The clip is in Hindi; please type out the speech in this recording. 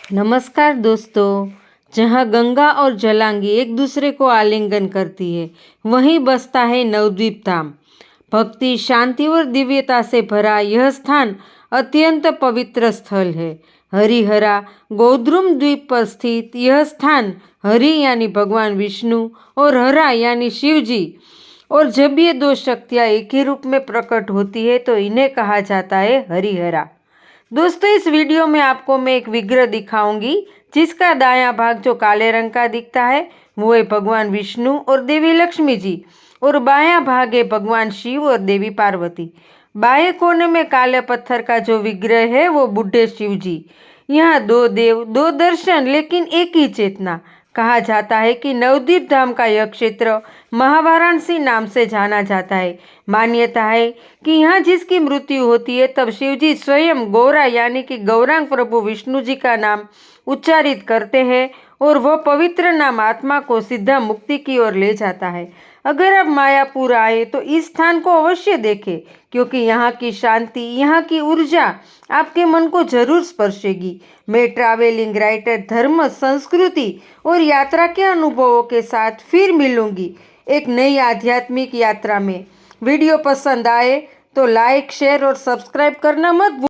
नमस्कार दोस्तों। जहाँ गंगा और जलांगी एक दूसरे को आलिंगन करती है, वहीं बसता है नवद्वीप धाम। भक्ति, शांति और दिव्यता से भरा यह स्थान अत्यंत पवित्र स्थल है। हरिहरा गोद्रुम द्वीप पर स्थित यह स्थान, हरि यानी भगवान विष्णु और हरा यानी शिव जी, और जब ये दो शक्तियाँ एक ही रूप में प्रकट होती है तो इन्हें कहा जाता है हरिहरा। दोस्तों, इस वीडियो में आपको मैं एक विग्रह दिखाऊंगी जिसका दायां भाग जो काले रंग का दिखता है वो है भगवान विष्णु और देवी लक्ष्मी जी, और बायां भाग है भगवान शिव और देवी पार्वती। बाएं कोने में काले पत्थर का जो विग्रह है वो बुढ़े शिव जी। यहाँ दो देव, दो दर्शन, लेकिन एक ही चेतना। कहा जाता है कि नवद्वीप धाम का यह क्षेत्र महावाराणसी नाम से जाना जाता है। मान्यता है कि यहाँ जिसकी मृत्यु होती है तब शिवजी स्वयं गौरा यानी कि गौरांग प्रभु विष्णु जी का नाम उच्चारित करते हैं और वह पवित्र नाम आत्मा को सीधा मुक्ति की ओर ले जाता है। अगर आप मायापुर आए तो इस स्थान को अवश्य देखें, क्योंकि यहाँ की शांति, यहाँ की ऊर्जा आपके मन को जरूर स्पर्शेगी। मैं ट्रैवलिंग राइटर धर्म, संस्कृति और यात्रा के अनुभवों के साथ फिर मिलूंगी एक नई आध्यात्मिक यात्रा में। वीडियो पसंद आए तो लाइक, शेयर और सब्सक्राइब करना मत भूलिए।